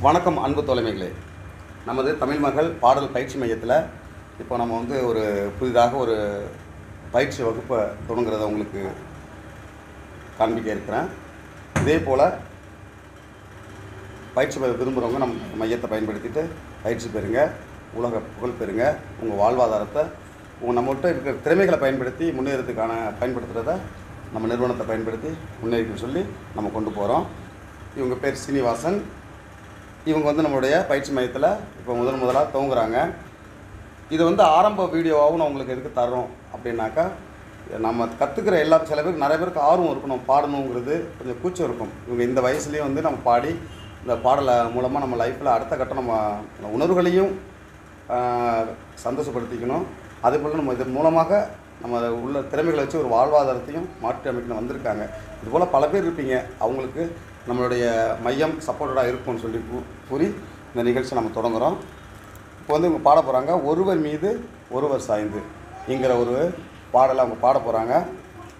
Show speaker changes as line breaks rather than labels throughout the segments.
வணக்கம் அன்பு தோழமைகளே. நமது தமிழ் மகள் பாடல் பயிற்சி மையத்தில் இப்போ நம்ம வந்து ஒரு புதிதாக ஒரு பயிற்சி வகுப்பை தொடங்குறத உங்களுக்கு காண்பிக்க இருக்கிறேன். இதே போல் பயிற்சி விரும்புகிறவங்க நம்ம மையத்தை பயன்படுத்திட்டு பயிற்சி பெறுங்க, உலக புகழ் பெறுங்க, உங்கள் வாழ்வாதாரத்தை நம்மகிட்ட இருக்கிற திறமைகளை பயன்படுத்தி முன்னேறதுக்கான பயன்படுத்துகிறத நம்ம நிறுவனத்தை பயன்படுத்தி முன்னேறின்னு சொல்லி நம்ம கொண்டு போகிறோம். இவங்க பேர் சீனிவாசன். இவங்க வந்து நம்மளுடைய பயிற்சி மையத்தில் இப்போ முதலாக துவங்குறாங்க. இது வந்து ஆரம்ப வீடியோவாகவும் நான் உங்களுக்கு எதுக்கு தர்றோம் அப்படின்னாக்கா, நம்ம கற்றுக்கிற சில பேருக்கு நிறைய பேருக்கு ஆர்வம் இருக்கணும், பாடணுங்கிறது கொஞ்சம் கூச்சம் இருக்கும். இவங்க இந்த வயசுலேயும் வந்து நம்ம பாடி இந்த பாடலை மூலமாக நம்ம லைஃப்பில் அடுத்த கட்டம் நம்ம உணர்வுகளையும் சந்தோஷப்படுத்திக்கணும். அதேபோல் நம்ம இதன் மூலமாக நம்ம உள்ள திறமைகளை வச்சு ஒரு வாழ்வாதாரத்தையும் மாற்றி அமைக்கணும் வந்திருக்காங்க. இதுபோல் பல பேர் இருப்பீங்க. அவங்களுக்கு நம்மளுடைய மையம் சப்போர்ட்டடாக இருக்கும்னு சொல்லி கூறி இந்த நிகழ்ச்சி நம்ம தொடங்குகிறோம். இப்போ வந்து இவங்க பாட போகிறாங்க, ஒருவர் மீது ஒருவர் சாய்ந்து இங்கிற ஒரு பாடலை அவங்க பாட போகிறாங்க.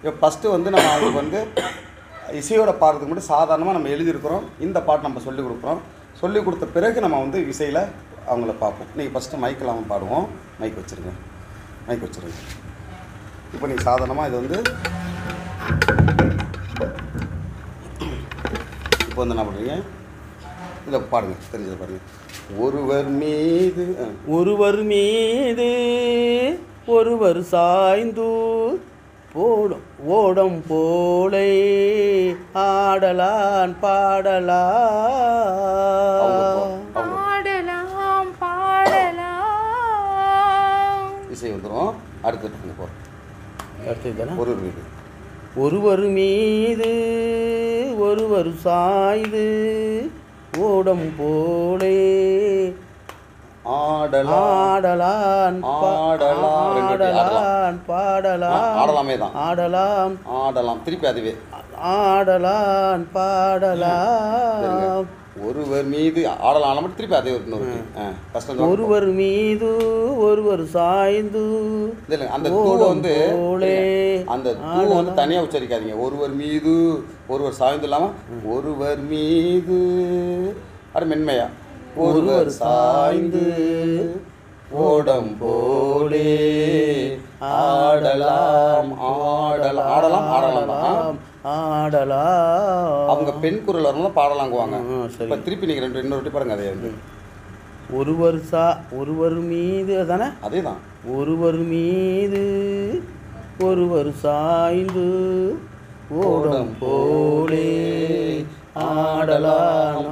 இப்போ ஃபஸ்ட்டு வந்து நம்ம அவங்களுக்கு வந்து இசையோட பாடுறதுக்கு மட்டும் சாதாரணமாக நம்ம எழுதியிருக்கிறோம். இந்த பாட்டு நம்ம சொல்லிக் கொடுக்குறோம். சொல்லிக் கொடுத்த பிறகு நம்ம வந்து இசையில் அவங்கள பார்ப்போம். நீங்கள் ஃபஸ்ட்டு மைக்கில் அவங்க பாடுவோம். மைக் வச்சுருங்க. இப்போ நீங்கள் சாதாரணமாக இது வந்து இப்போ வந்து என்ன பண்ணுறீங்க, இதில் பாடுங்க, தெரிஞ்சதை பாருங்கள்.
ஒருவர் மீது ஒருவர் சாய்ந்து போடும் ஓடம் போலே ஆடலான்
பாடலாம்
இசை வந்துடும். அடுத்து போகிறோம்.
ஒருவர் மீது ஒருவர் சாய்ந்து ஓடம் போலே ஆடலான்
திருப்பி அதுவே
ஆடலான் பாடலாம்.
ஒருவர் மீது ஆடலாம் மட்டும் திருப்பி அதே கஷ்டம்.
ஒருவர் மீது ஒருவர் சாய்ந்து
அந்த தூளை வந்து அந்த தூளை வந்து தனியாக உச்சரிக்காதீங்க. ஒருவர் மீது ஒருவர் சாய்ந்து இல்லாமல் ஒருவர் மீது அது மென்மையா ஒருவர் சாய்ந்து ஓடம் போலே ஆடலாம் அவங்க பெண் குரல் வரணும் பாடலாங்குவாங்க. இப்போ திருப்பி நீங்கள் இன்னொரு வாட்டி பாருங்க. அதே வந்து
ஒருவர் மீது தானே,
அதே தான்.
ஒருவர் மீது ஒருவர் சாய்ந்து ஓடம் போலே ஆடலாம்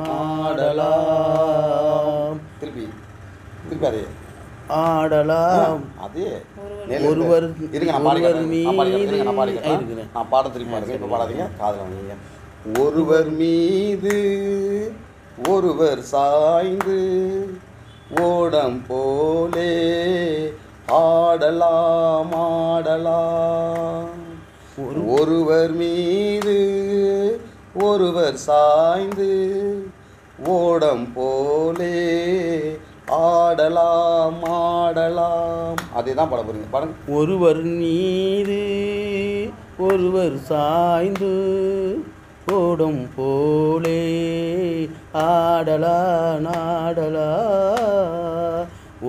திருப்பி அதே
ஆடலாம்.
அதே
ஒருவர்
இருங்க, நான் பாட திருப்பி பாருங்க. இப்போ பாடாதீங்க, காதில் வாங்க. ஒருவர் மீது ஒருவர் சாய்ந்து ஓடம் போலே ஆடலாம். ஒருவர் மீது ஒருவர் சாய்ந்து ஓடம் போலே ஆடலாம். அதே தான் பாட போறீங்க. பாருங்க.
ஒருவர் மீது ஒருவர் சாய்ந்து ஓடம் போலே ஆடலாம்.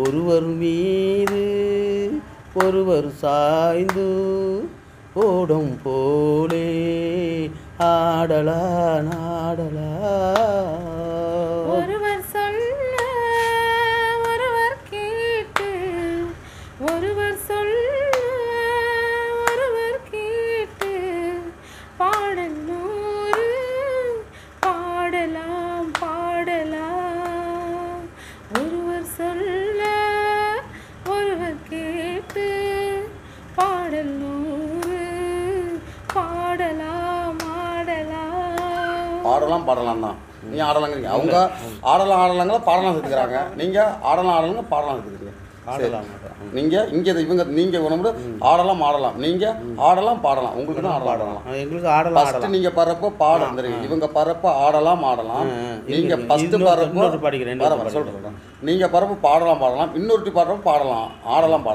ஒருவர் மீது ஒருவர் சாய்ந்து ஓடம் போலே ஆடலாம்.
ஒருவர் சொல்ல ஒருவர் கேட்டு, ஒருவர் சொல்ல ஒருவர் கேட்டு பாடல் நூறு பாடலாம். ஒருவர் சொல்ல ஒருவர் கேட்டு பாடல் நூறு
பாடலாம் தான். நீங்கள் ஆடலாங்கிறீங்க. அவங்க ஆடலாங்களா பாடலாம் சேர்த்துக்கிறாங்க. நீங்கள் ஆடலாங்க பாடலாம் சேர்த்துக்கிறீங்க. நீங்கள் இங்கே இவங்க நீங்கள் ஒன்று ஆடலாம், நீங்கள் பாடலாம். உங்களுக்கு தான் ஆடலாம்.
எங்களுக்கு ஆடலாம்.
ஃபஸ்ட்டு நீங்கள் பாடுறப்போ பாடம் தெரியும். இவங்க பாடுறப்போ ஆடலாம். நீங்கள் ஃபஸ்ட்டு பாடுறப்போ சொல்கிறேன். நீங்கள் பாடுறப்போ பாடலாம். இன்னொருட்டி பாடுறப்போ ஆடலாம்.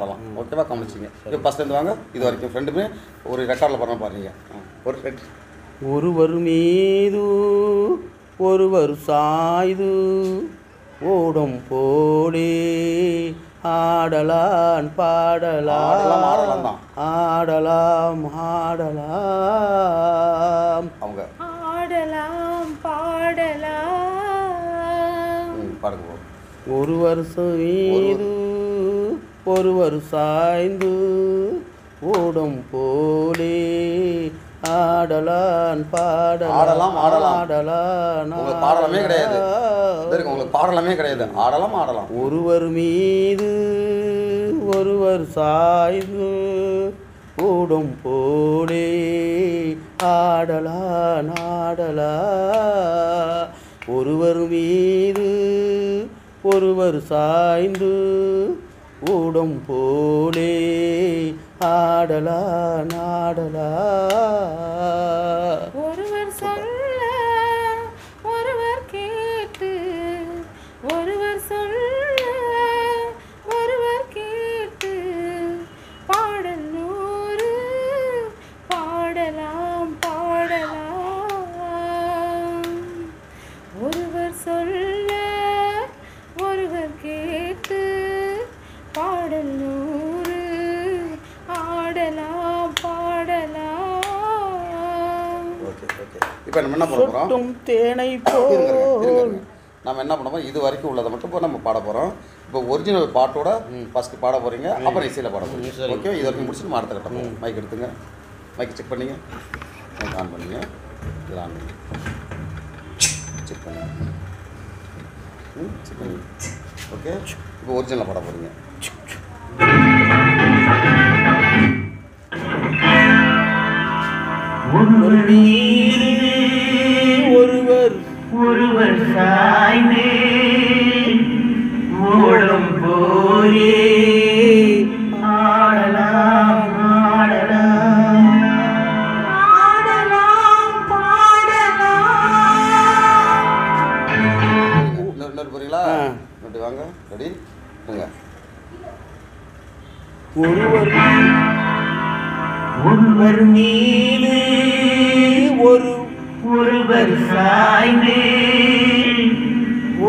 ஓகேவா? கவனிச்சிங்க. இப்போ ஃபஸ்ட்டு வாங்க. இது வரைக்கும் ரெண்டுமே ஒரு ரெக்கார்டில் பாடுறோம் பாருங்க.
ஒருவர் மீது ஒருவர் சாய்து ஓடும் போலே ஆடலான் பாடலாம்
ஆடலாம் தான்.
ஆடலாம் ஆடலாம்
அவங்க
ஆடலாம் பாடலாம்
பாடுங்க.
ஒருவர் மீது ஒருவர் சாய்ந்து ஓடும் போலே ஆடலான் பாடலாம்
ஆடலாம் ஆடலாம்.
ஆடலான்
உங்களுக்கு பாடலாமே கிடையாது. உங்களுக்கு பாடலாமே கிடையாது. ஆடலாம் ஆடலாம்.
ஒருவர் மீது ஒருவர் சாய்ந்து ஓடும் போலே ஆடலான் ஆடலாம் ஒருவர் மீது ஒருவர் சாய்ந்து ஓடும் போலே ஆடலான் ஆடலாம்
ஒருவர் சொல்ல ஒருவர் கேட்டு ஒருவர் சொல்ல ஒருவர் கேட்டு பாடல் நூறு பாடலாம் பாடலாம் ஒருவர் சொல்ல ஒருவர் கேட்டு பாடல் நூறு ஆடலாம் பாடலாம்
ஓகே ஓகே. இப்போ நம்ம என்ன பண்ண போகிறோம்?
சொட்டும் தேனை
இருங்க
போல்
நம்ம என்ன பண்ண போறோம்? இது வரைக்கும் உள்ளதை மட்டும் இப்போ நம்ம பாட போகிறோம். இப்போ ஒரிஜினல் பாட்டோட ஃபஸ்ட்டு பாட போகிறீங்க, அப்புறம் இசையில் பாட போகிறீங்க.
சரி.
ஓகே, இது வரைக்கும் முடிச்சுட்டு நம்ம அடுத்த கட்டம் போகிறோம். மைக் எடுத்துங்க, மைக் செக் பண்ணிங்க, மைக் ஆன் பண்ணிங்க, இதில் ஆன் பண்ணி செக் பண்ணுங்க, செக் பண்ணி. ஓகே, இப்போ ஒரிஜினலாக பாட போகிறீங்க.
ஒருவர் மீது ஒருவர்
ஒருவர் சாய்ந்தே ஓடும் போலே ஆடலாம் ஆடலாம்
ஆடலாம் பாடலாம்
இன்னொரு போகிறீங்களா?
ஆ.
இன்னொரு வாங்க, ரெடி இருங்க.
ஒருவர் ஒருவர் மீது
ஒருவர் சாய்ந்தே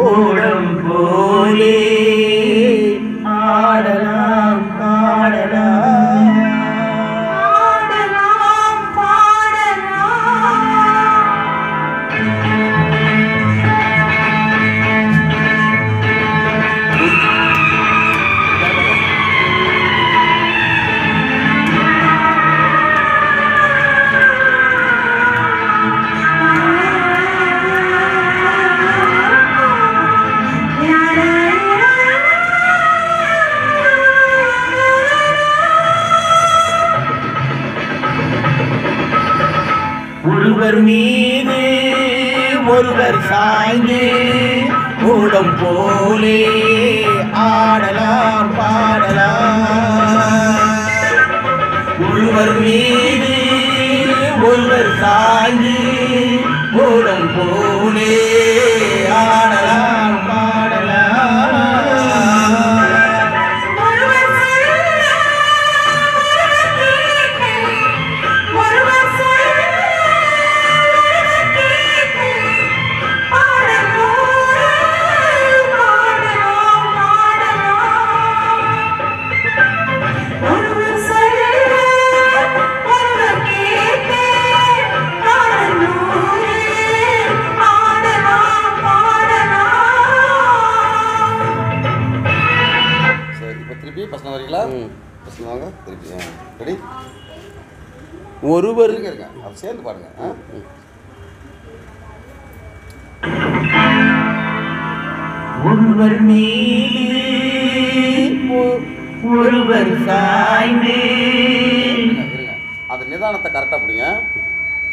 ஓடும் போலே ஆடலாம் ஆடலாம்
ஆடலாம் பாடலாம்
ஒருவர் மீது ஒருவர் சாய்ந்து ஓடும் போலே ஆடலாம் பாடலாம் ஒருவர் மீது ஒருவர் சாய்ந்து ஓடும் போலே ஆடலாம் பாடலாம்
ஒருவர் சொல்ல ஒருவர் கேட்டு ஒருவர் சொல்ல கேட்டு பாடல் நூறு பாடலாம் பாடலாம் ஒருவர் சொல்ல ஒருவர் கேட்டு பாடல் நூறு ஆடலாம் பாடலாம்
சரி, இப்போ திருப்பி பசங்க வரீங்களா?
ம்.
பசங்க வாங்க, திருப்பி ரெடி
ஒருவர்
இருங்க இருங்க, அது சேர்ந்து பாருங்க.
ஒருவர் மீது ஒருவர் சாய்ந்தே
இருங்க இருங்க, அந்த நிதானத்தை கரெக்டாக பிடிங்க.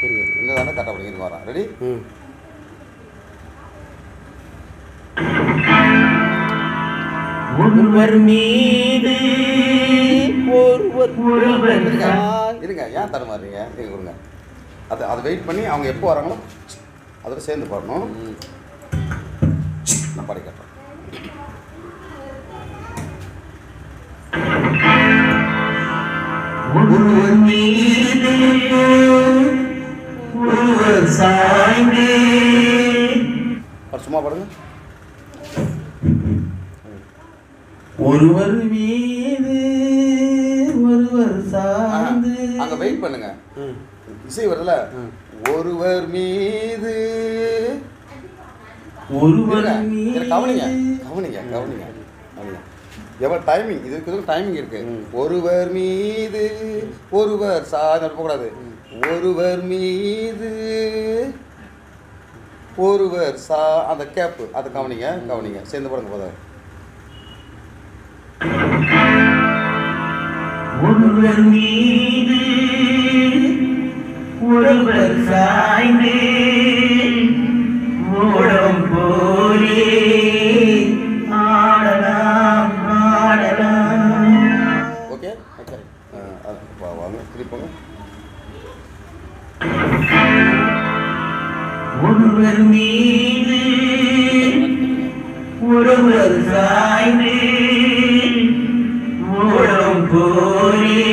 இருங்க.
நிதானத்தை கரெக்டாக பிடிங்க. இருங்க வரேன், ரெடி
ம். ஒருவர் மீது ஒருவர்
ஒருவர்
சாய்
இருங்க, ஏன் தடுமாறுறீங்க? இருங்க கொடுங்க, அதை வெயிட் பண்ணி அவங்க எப்போ வராங்களோ அதோட சேர்ந்து பாடணும். நான் பாடி காட்டுறேன்.
ஒருவர் மீது ஒருவர் சாய்ந்தே
சும்மா பாருங்க.
ஒருவர் மீது ஒருவர் சார்ந்து.
அங்கே வெயிட் பண்ணுங்க. இசை வருதுல, ஒருவர் மீது
ஒருவர் மீது.
கவனிங்க கவனிங்க கவனிங்க கவனிங்க. எவ்வளோ டைமிங் இதுக்கு டைமிங் இருக்கு. ஒருவர் மீது ஒருவர் சார்ந்து போகக்கூடாது. ஒருவர் மீது ஒருவர் அந்த கேப்பு அதை கவனிங்க கவனிங்க. சேர்ந்து போடுங்க போதும்.
ஒருவர் மீது ஒருவர் சாய்ந்து ஓடம் போலே ஆடலாம் ஆடலாம்.
ஓகே ஓகே வாங்க திருப்போங்க.
ஒருவர் மீது ஒருவர் சாய்ந்து ஓடம் போலே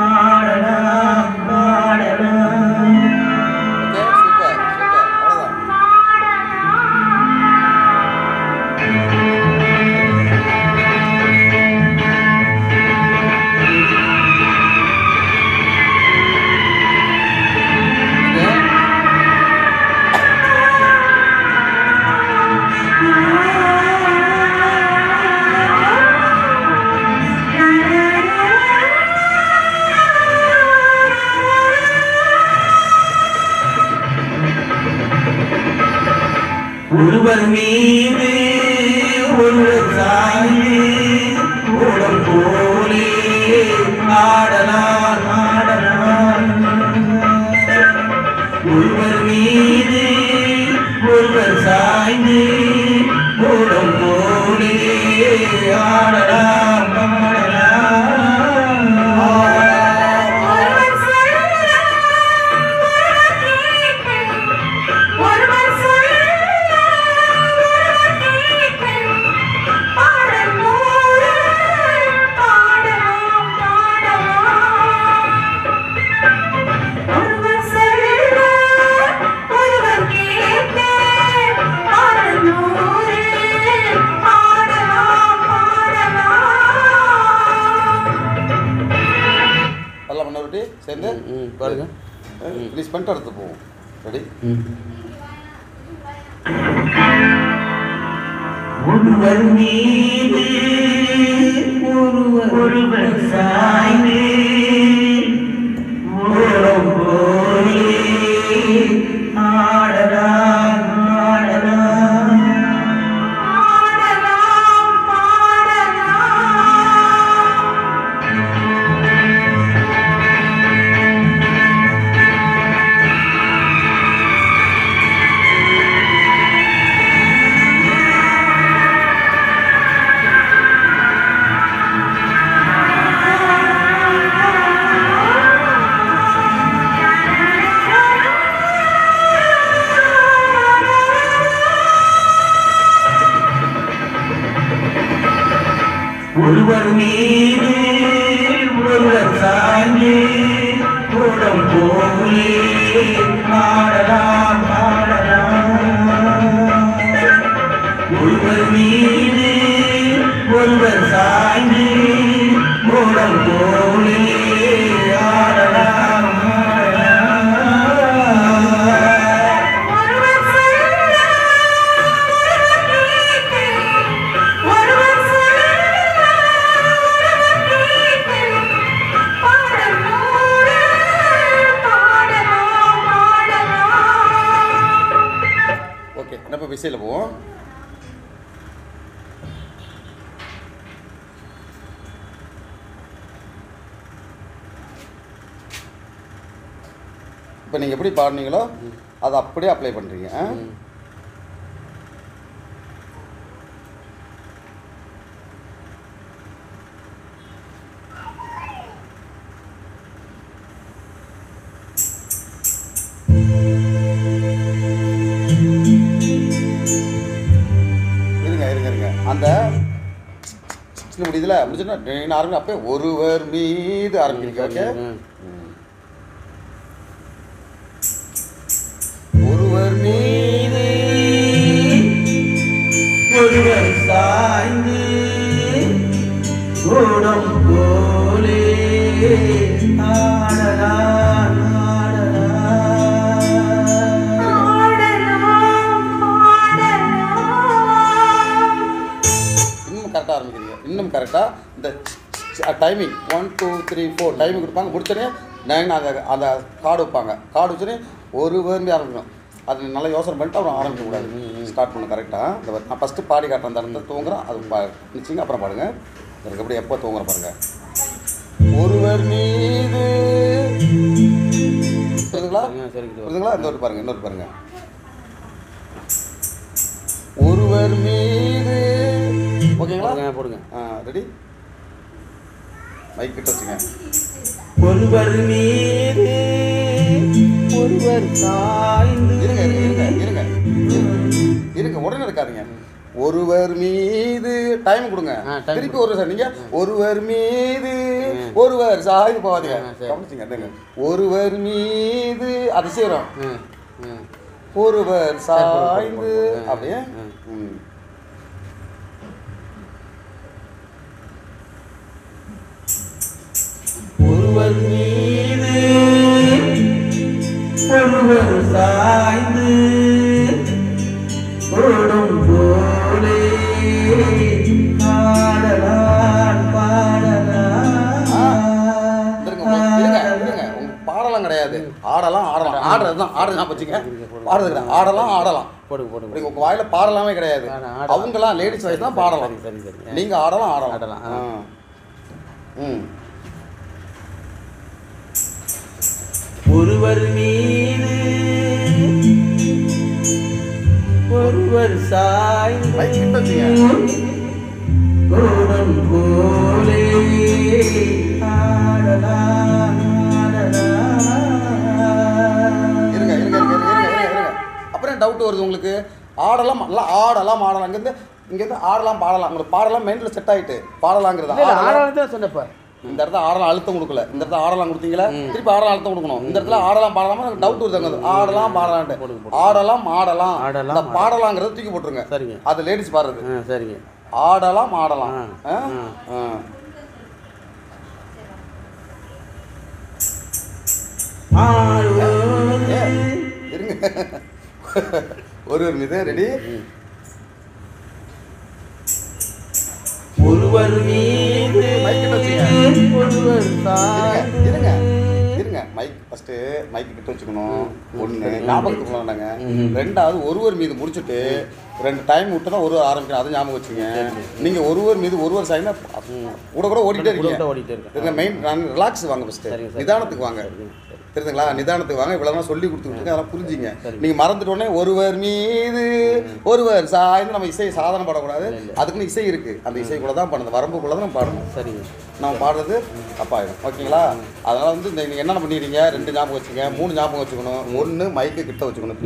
ஆடலாம் ஆடலாம்.
ஓகே சூப்பர் சூப்பர் அவ்வளோதான்.
ஒருவர் மீது ஒருவர் சாய்ந்து ஓடம் போலே ஆடலாம் ஆடலாம். ஒருவர் மீது ஒருவர் சாய்ந்து ஓடம் போலே ஆடலாம் ஆடலாம்.
ஒருவர் சொல்ல ஒருவர் கேட்க ஒருவர் சொல்ல ஒருவர் கேட்க பாடல் நூறு பாடலாம் பாடலாம். ஒருவர் சொல்ல ஒருவர் கேட்க பாடல் நூறு பாடலாம் பாடலாம்.
எல்லாம் பண்ண விட்டு சேர்ந்து
பாருங்க.
ரிலீஸ் பண்ணிட்டு அடுத்து போவோம். ரெடி?
ஒருவர் மீது ஒருவர் சாய்ந்து ஓடம் போலே ஆடலாம் ஆடலாம்.
பாடலாம் பாடலாம்.
ஒருவர் மீது ஒருவர் சாய்ந்து ஓடம் போலே ஆடலாம் ஆடலாம். ஒருவர் மீது ஒருவர் சாய்ந்து ஓடம் போலே ஆடலாம் ஆடலாம்.
ஒருவர் சொல்ல ஒருவர் கேட்க ஒருவர் சொல்ல ஒருவர் கேட்க பாடல் நூறு பாடலாம் பாடலாம்.
ஓகே நம்ம விசையில் போவோம். இப்போ நீங்கள் எப்படி பாடுனீங்களோ அதை அப்படியே அப்ளை பண்ணுறீங்க. இருங்க இருங்க இருங்க அந்த முடியுதுல முடிச்சுன்னா நான் ஆரம்பி அப்போ ஒருவர் மீது ஆரம்பிக்கிறீங்க. ஓகே ஒருவர் மீது டைமிங் 1 2 3 4 டைமிங் கொடுப்பாங்க. முடிச்சோடனே நான் அந்த கார்டு வைப்பாங்க. கார்டு வச்சோடனே ஒரு வேர்ந்து ஆரம்பிக்கணும். அது நல்லா யோசனை பண்ணிட்டு அப்புறம் ஆரம்பிக்கக்கூடாது. ஸ்டார்ட் பண்ண கரெக்டாக. இந்த நான் ஃபஸ்ட்டு பாடி காட்டுறேன். அந்த இடத்துல தூங்குறேன். அது நிச்சயங்க அப்புறம் பாடுங்க. எனக்கு எப்படி எப்போ தூங்குற பாருங்க. ஒருவர் மீது புரியுதுங்களா? புரியுதுங்களா? இன்னொரு பாருங்க, இன்னொரு பாருங்க. ஒருவர் மீது ஓகேங்களா? போடுங்க. ரெடி? மைக் கிட்ட வச்சுங்க.
ஒருவர் மீது ஒருவர் சாய்ந்து.
இருங்க இருங்க இருங்க இருங்க உடனே இருக்காதீங்க. ஒருவர் மீது டைம் கொடுங்க. திருப்பி ஒரு சார் நீங்க ஒருவர் மீது ஒருவர் சாய்ந்து போவாதீங்க. கவனிச்சுங்க. ஒருவர் மீது அது செய்யறோம். ஒருவர் சாய்ந்து அப்படியே.
ஒருவர் மீது ஒருவர் சாய்ந்து ஓடும் போலே பாடலாம் பாடலாம்.
பாடலாம் கிடையாது, ஆடலாம் ஆடலாம். ஆடுறது தான் ஆடுறது நான் வச்சுங்க. பாடுறது கிடையாது, ஆடலாம் ஆடலாம். உங்க வாயில பாடலாமே கிடையாது. அவங்களாம் லேடிஸ் வாய்ஸ் தான் பாடலாம். நீங்க ஆடலாம் ஆடலாம்.
ஒருவர் மீது ஒருவர் சாய்ந்து ஓடும் போலே ஆடலாம் ஆடலாம்.
இருங்க இருங்க இருங்க இருங்க இருங்க. அப்புறம் டவுட் வருது உங்களுக்கு. ஆடலாம் ஆடலாம் ஆடலாம். இங்கேருந்து ஆடலாம் பாடலாம். உங்களுக்கு பாடலாம் மைண்டில் செட் ஆகிட்டு பாடலாங்கிறது
ஆடலாம் தான் சொன்னப்ப.
இந்த இடத்துல ஆடலாம் அழுத்தம் கொடுக்கல. இந்த இடத்துல ஆடலாம் கொடுத்தீங்களா? திருப்பி ஆடலாம் அழுத்தம் கொடுக்கணும். இந்த இடத்துல ஆடலாம் பாடலாமா டவுட் வருது. ஆடலாம் பாடலான்ட்டு ஆடலாம் ஆடலாம். இந்த பாடலாங்கிறத தூக்கி போட்டுருங்க.
சரிங்க.
அது லேடிஸ் பாடுறது. சரிங்க. ஆடலாம் ஆடலாம். இருங்க. ஒருவர் மீது ரெடி.
ஒருவர் மீது ஒருவர் சாய்ந்து.
இருங்க இருங்க. மைக் ஃபஸ்ட்டு மைக்கு கிட்ட வச்சுக்கணும். ஒன்று ஞாபகத்துக்கு வேண்டாங்க. ரெண்டாவது ஒருவர் மீது முடிச்சுட்டு 2 டைம் விட்டு தான் ஒருவர் ஆரம்பிக்கணும். அது ஞாபகம் வச்சுங்க. நீங்கள் ஒருவர் மீது ஒருவர் சாய்னா கூட கூட ஓடிட்டே இருக்கீங்க. மெயின் ரிலாக்ஸ் வாங்க ஃபஸ்ட்டு. நிதானத்துக்கு வாங்க. தெரியுதுங்களா? நிதானத்துக்கு வாங்க. இவ்வளோ சொல்லி கொடுத்துருக்கீங்க. அதெல்லாம் புரிஞ்சிங்க. நீங்கள் மறந்துட்டோடனே ஒருவர் மீது ஒருவர் சாய்ந்து நம்ம இசை சாதனை பாடக்கூடாது. அதுக்குன்னு இசை இருக்குது. அந்த இசைக்குள்ளே தான் பண்ணணும். வரம்புக்குள்ளே தான் நம்ம பாடணும். சரிங்க. நம்ம பாடுறது தப்பாயிடும். ஓகேங்களா? அதனால் வந்து நீங்கள் என்னென்ன பண்ணிடுறீங்க? 2 ஞாபகம் வச்சுங்க. 3 ஞாபகம் வச்சுக்கணும். 1 மைக்கு கிட்ட வச்சுக்கணும்.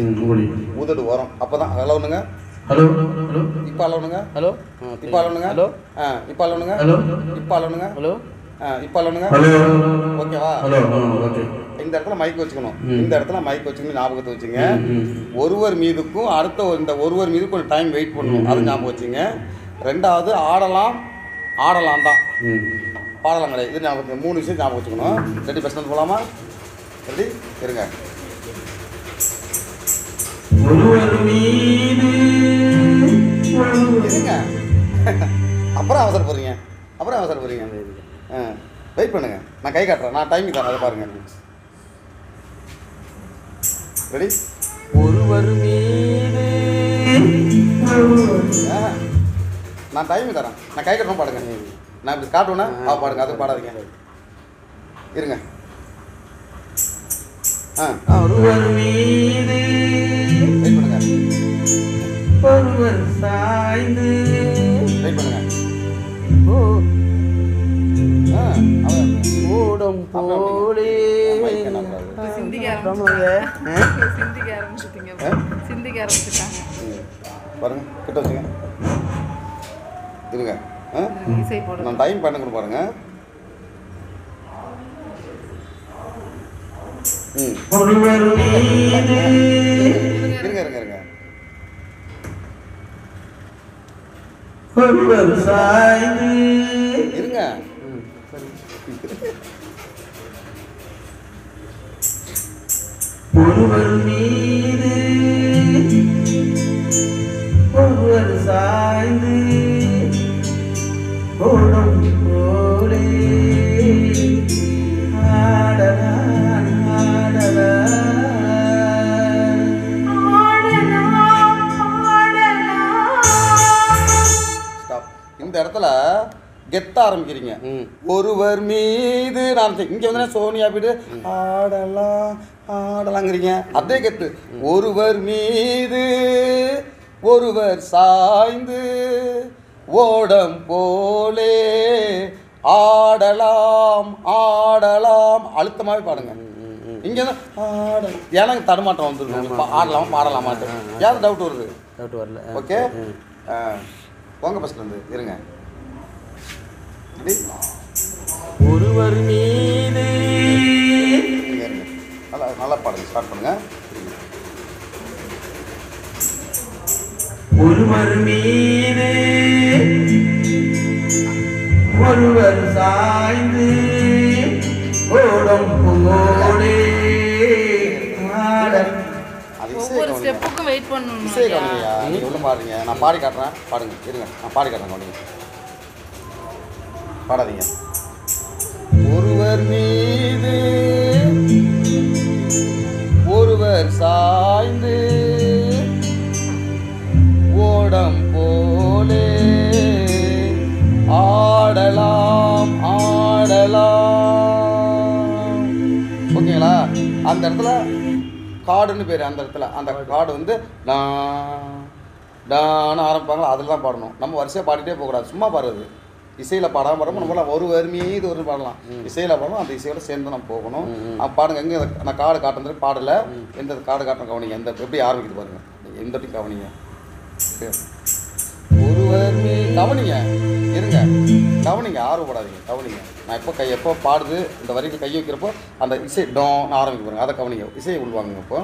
ஊதடு வரும். அப்போ தான் அளவுனுங்க.
ஹலோ
இப்போ அளவுனுங்க.
ஹலோ
இப்போ அளவுனுங்க. ஹலோ இப்போ அளவுனுங்க. இப்போ அளவுனுங்க. ஹலோ இப்போ அளவுனுங்க. ஓகேவா? இந்த இடத்துல மைக் வச்சுக்கணும். இந்த இடத்துல மைக் வச்சுக்கணும். ஞாபகத்தை வச்சுங்க. ஒருவர் மீதுக்கும் அடுத்த இந்த ஒருவர் மீது கொஞ்சம் டைம் வெயிட் பண்ணணும். அது ஞாபகம் வச்சுங்க. ரெண்டாவது ஆடலாம் ஆடலாம் தான், பாடலாம் கிடையாது. இது ஞாபகம். 3 விஷயம் ஞாபகம் வச்சுக்கணும். ரெடி? ஃபஸ்ட் போகலாமா? ரெடி? இருங்க. இருங்க. அப்புறம் அவசரப்படுறீங்க. அப்புறம் அவசரப்படுறீங்க. வெயிட் பண்ணுங்க. நான் கை காட்டுறேன். நான் டைமிங் தரேன். அதை பாருங்க. ரெடி?
ஒருவர் மீது
நான் டைமிங் தரேன். நான் கை காட்டுறேன். பாடுங்க. நான் இப்படி காட்டுவேன்னா பாடுங்க. அது பாடாதீங்க. இருங்க.
ஒருவர் மீது
வெயிட் பண்ணுங்க.
ஒருவர் சாய்ந்து
வெயிட் பண்ணுங்க.
ஓடும் போலே
பாருங்க. கிட்ட வச்சுங்க. இருங்க. நான் டைம் பண்ணுங்க பாருங்க. இருங்க இருங்க இருங்க.
ஒருவர் சாய்ந்து
இருங்க.
ஒருவர் மீது ஒருவர் சாய்ந்து ஓடும் போலே
கெத்த ஆரம்பிக்கிறீங்க. ஒருவர் மீது நான் இங்கே வந்து சோனியா போயிட்டு ஆடலாம் ஆடலாங்கிறீங்க, அதே கெத்து. ஒருவர் மீது ஒருவர் சாய்ந்து ஓடம் போலே ஆடலாம் ஆடலாம் அழுத்தமாகவே பாடுங்க. இங்கே தான் ஆட எனக்கு தடுமாட்டம் வந்துருக்கு, ஆடலாமா பாடலாமான்ட்டு ஏதாவது டவுட் வருது?
டவுட் வரல.
ஓகே போங்க ஃபஸ்ட் வந்து இருங்க.
ஒருவர் மீது
இருங்க நல்லா நல்லா பாடுங்க, ஸ்டார்ட் பண்ணுங்க.
ஒருவர் மீது ஒருவர் சாய்ந்து ஓடம் போலே ஆடல்.
அது இசை
ஒவ்வொரு
கவனிங்க.
ஸ்டெப்புக்கும் வெயிட் பண்ணணும்.
இசை கவனிங்கய்யா, நீங்கள் ஒன்றும் பாடுறீங்க, நான் பாடி காட்டுறேன், பாடுங்க இருங்க, நான் பாடி காட்டுறேன், கவனிங்க, பாடாதீங்க. ஒருவர் மீது ஒருவர் சாய்ந்து ஓடம் போலே ஆடலாம் ஆடலாம். ஓகேங்களா? அந்த இடத்துல காடுன்னு பேர், அந்த இடத்துல அந்த காடு வந்து டான்னு ஆரம்பிப்பாங்களா, அதில் தான் பாடணும். நம்ம வரிசையாக பாடிட்டே போகக்கூடாது, சும்மா பாடுறது. இசையில் பாடாமல் பாடும்போது நம்மளால் ஒரு மீது ஒரு பாடலாம், இசையில் பாடணும், அந்த இசையோட சேர்ந்து நம்ம போகணும். பாடுங்க. எங்கே நான் காடு காட்டுறது பாடலை, எந்த காடு காட்டுற கவனிங்க, எந்த எப்படி ஆரம்பிக்குது பாருங்க, எந்த கவனிங்க. ஒருவர் கவனிங்க இருங்க, கவனிங்க, ஆர்வப்படாதீங்க, கவனிங்க. நான் எப்போ பாடுது இந்த வரிக்கு கை வைக்கிறப்போ அந்த இசை டோன்னு ஆரம்பிக்க பாருங்க, அதை கவனிங்க. இசையை உள்வாங்க. இப்போ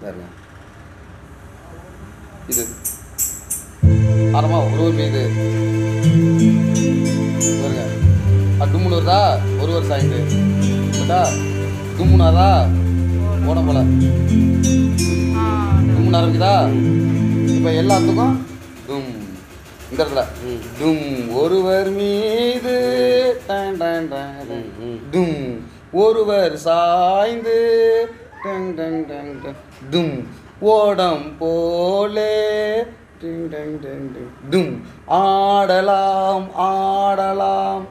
பாருங்க, இது ஆரம்பமா ஒருவர் மீது பாருங்க, டும்முன்னு வருதா, ஒருவர் சாய்ந்து கேட்டா தும்முனாதா ஓட போல தும்முன்னு ஆரம்பிக்குதா. இப்போ எல்லாத்துக்கும் டும் இந்த இடத்துல டும் ஒருவர் மீது டும் ஒருவர் சாய்ந்து டும் ஓடம் போலே டும் ஆடலாம் ஆடலாம்.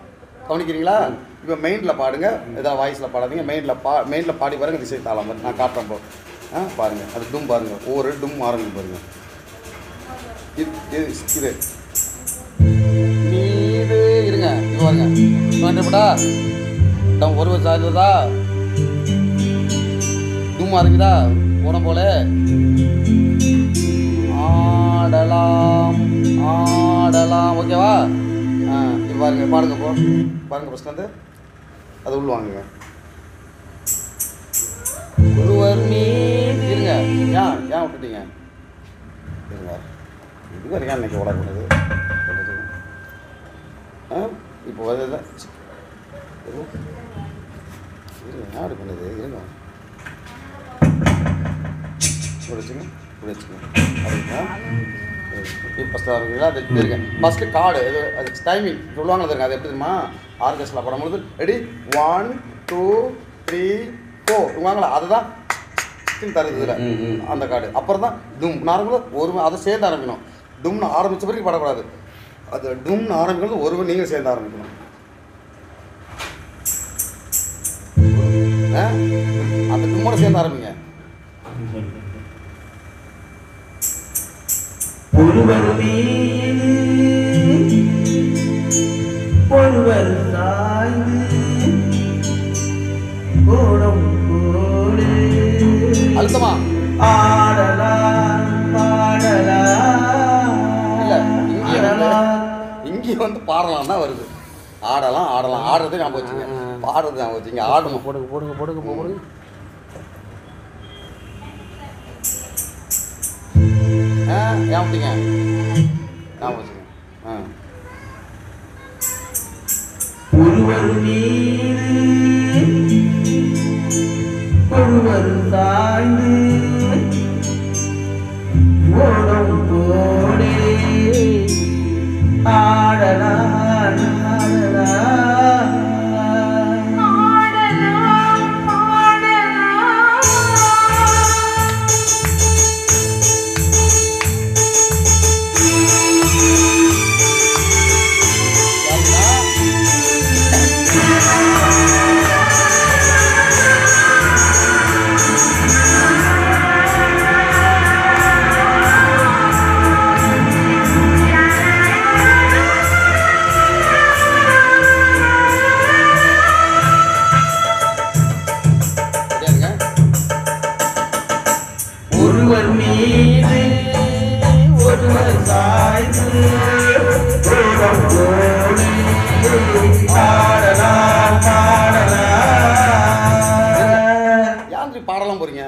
கவனிக்கிறீங்களா? இப்போ மெயினில் பாடுங்க, ஏதாவது வாய்ஸில் பாடாதீங்க, மெயினில் பாடி பாருங்க. திசை தாளம் மாதிரி நான் காட்டுறேன் போ. பாருங்கள், அது டும் பாருங்கள், ஒவ்வொரு டும் ஆரம்பிக்கும் பாருங்கள். இது மீது இருங்க, இது பாருங்க, வேண்டப்படா டம் ஒருவர் சாய்ந்ததா டும் ஆரம்பிக்குதா போன போல ஆடலாம் ஆடலாம். ஓகேவா? இப்போ பாருங்க, பாடுங்க போ பாருங்க. ஃபஸ்ட் வந்து அது உள்வாங்குங்க. ஒருவர் மீது இருங்க, ஏன் விட்டுட்டீங்க? இருங்க, இது வரைக்கும் அன்றைக்கி ஓடக்கூடாது. இப்போ வருது இருங்க, யாரு பண்ணுது? இருங்க, வச்சுங்க வச்சுங்க அப்படிங்களா? இப்போ ஃபஸ்ட்டு ஆரம்பிங்களா? அது இருங்க. ஃபஸ்ட்டு கார்டு இது அது டைமிங் சொல்லுவாங்க, அது அது எப்படி தெரியுமா? ஆர்கெஸ்ட்ரா படும்பொழுது ரெடி 1 2 3 4 வாங்களா, அதுதான் தருது இதில் அந்த கார்டு. அப்புறம் தான் டும் நார்மலாக ஒரு அதை சேர்ந்து ஆரம்பிக்கணும். டும்னு ஆரம்பித்த பிறகு பாடக்கூடாது, அது டும்னு ஆரம்பிக்கிறது ஒருவர் நீங்கள் சேர்ந்து ஆரம்பிக்கணும். அந்த டும்மோட சேர்ந்து ஆரம்பிங்க.
ஒருவர் மீது ஒருவர் சாய்ந்து ஓடம் போலே
அழுத்தமா
ஆடலாம் பாடலாம்.
இல்லை, இங்கே வந்து பாடலாம் தான் வருது. ஆடலாம் ஆடலாம், ஆடுறது ஞாபகம் வச்சுங்க, பாடுறது ஞாபகம் வச்சுங்க. ஆடணும்.
போடுங்க போடுங்க போடுங்க போடுங்க.
ஏன் விட்டீங்க? ஞாபகம் வச்சுங்க.
ஒருவர் மீது ஒருவர் சாய்ந்து ஓடம் போலே ஆடலாம் ஆடலாம். ஒருவர் மீது ஒருவர் சாய்ந்து ஓடம் போலே ஆடலாம்
யாந்திரி பாடலாம் போறீங்க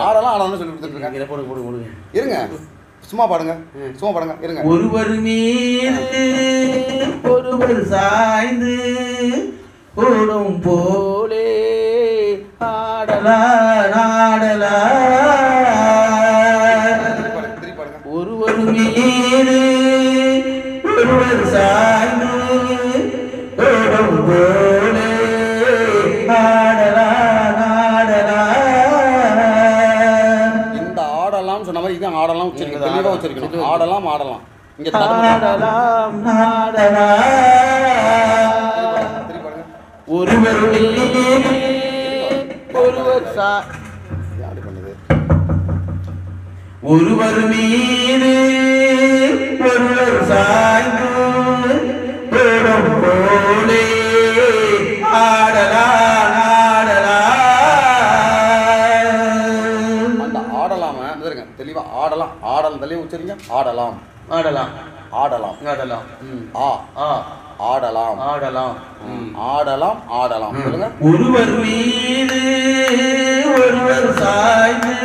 ஆடலாம் ஆடலாம்னு சொல்லி கொடுத்துட்டு இருக்காங்க
போடுங்க
இருங்க சும்மா பாடுங்க சும்மா பாடுங்க இருங்க
ஒருவர் மீது ஒருவர் சாய்ந்து ஓடும் போலே ஆடலாம்
திருப்பி பாடுங்க
ஒருவர் மீது ஒருவர் சாய்ந்து ஓடும் போலே
இந்த ஆடலாம் சொன்ன மாதிரி இதான் ஆடலாம் வச்சிருக்கணும் தெளிவாக வச்சிருக்கணும் ஆடலாம் ஆடலாம் இங்க
ஆடலாம்
திருப்பி பாடுங்க
ஒருவர் மீது ஒருவர்
அப்படி பண்ணுது
ஒருவர் மீது ஒருவர் சாய்ந்து ஓடும் போலே ஆடலாம்
அந்த ஆடலாம இருங்க தெளிவா ஆடலாம் ஆடலாம் தெளிவாக உச்சரிங்க ஆடலாம்
ஆடலாம்
ஆடலாம்
ஆடலாம்
ஆ
ஆ
ஆடலாம்
ஆடலாம்
ஆடலாம் ஆடலாம் சொல்லுங்க
ஒருவர் மீது ஒருவர் சாய்ந்து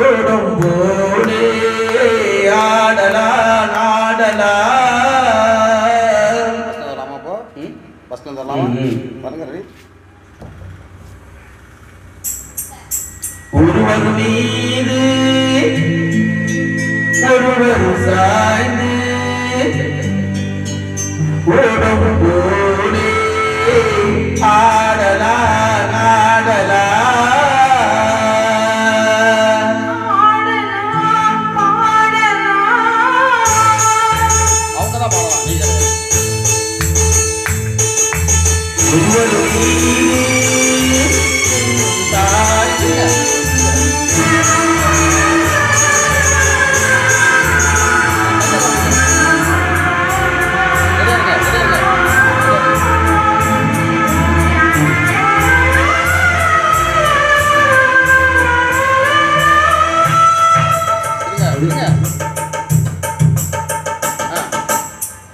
ஓடும் போலே ஆடலாம்
ஃபஸ்ட்டு வரலாமா இப்போ ஃபஸ்ட்டு வரலாமா பாருங்க ரெடி
ஒருவர் மீது ஒருவர் சாய்ந்து ஓடும் போலே ஆடலாம்
அவங்க தான் பாடலாம் நீங்க
ஒருவர் மீது சாய்ந்து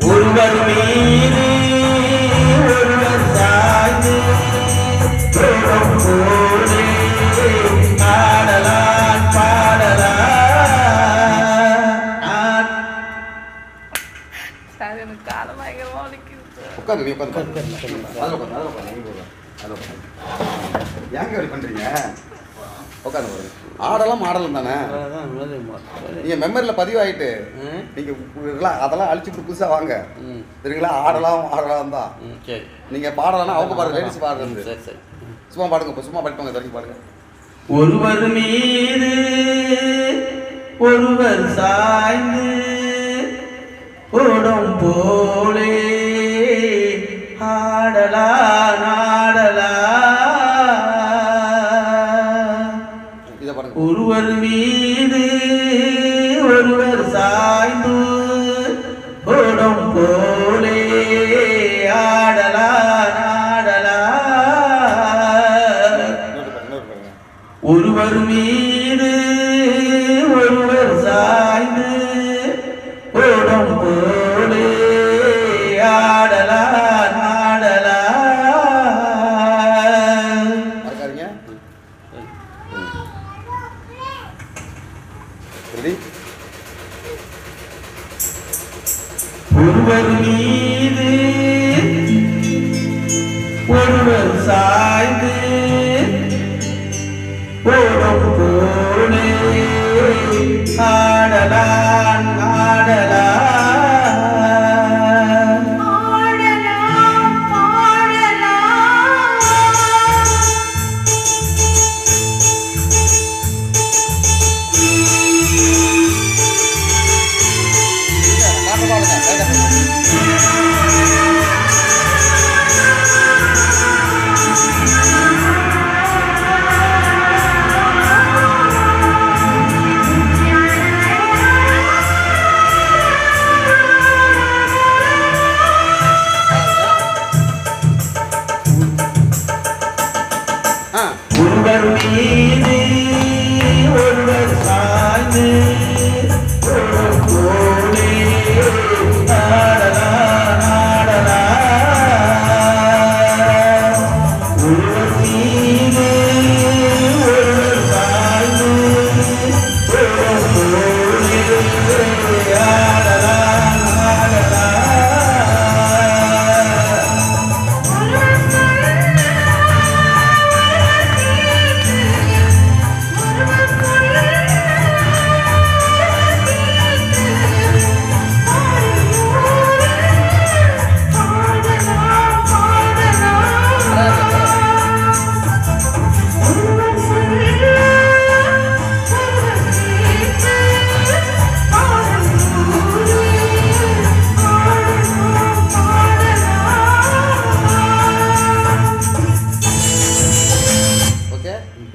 ஒருவர் மீது ஒருவர் சாய்ந்து ஓடும் போலே ஆடலாம்
சார் எனக்கு காலம் பயங்கரமா வலிக்குது சார்.
உட்காந்து நீ உட்காந்து அதில் உட்காந்து அதில் உட்காந்து நீங்க உட்காந்து அதில் உட்காந்து ஏங்க அப்படி பண்ணுறீங்க உட்காந்து பாருங்க ஆடலாம் ஆடலாம் தானே நீங்கள் மெமரியில் பதிவாயிட்டு நீங்கள் அதெல்லாம் அழிச்சுட்டு புதுசாக வாங்க சரிங்களா ஆடலாம் ஆடலாம் தான்
சரி
நீங்கள் பாடலாம்னா அவங்க பாருங்க லேடிஸ் பாடுறது
சரி சரி
சும்மா பாடுங்க இப்போ சும்மா படிப்பாங்க வரைக்கும் பாடுங்க
ஒருவர் மீது ஒருவர் சாய்ந்து ஓடும் போலே ஆடலாம்
இதை பாருங்க
ஒருவர் மீது ஒருவர் சாய்ந்து ஓடும் போலே ஆடலாம்
இன்னொரு பாருங்க
ஒருவர் மீது ஒருவர் சாய்ந்து ஓடும் போலே ஆடலாம்
மறக்காதீங்க ரெடி
ஒருவர் மீது ஒருவர் சாய்ந்து ஓடும் போலே ஆடலாம்
காட்டு பாருங்க லைட்டா பாருங்க.
ஒருவர் மீது ஒருவர்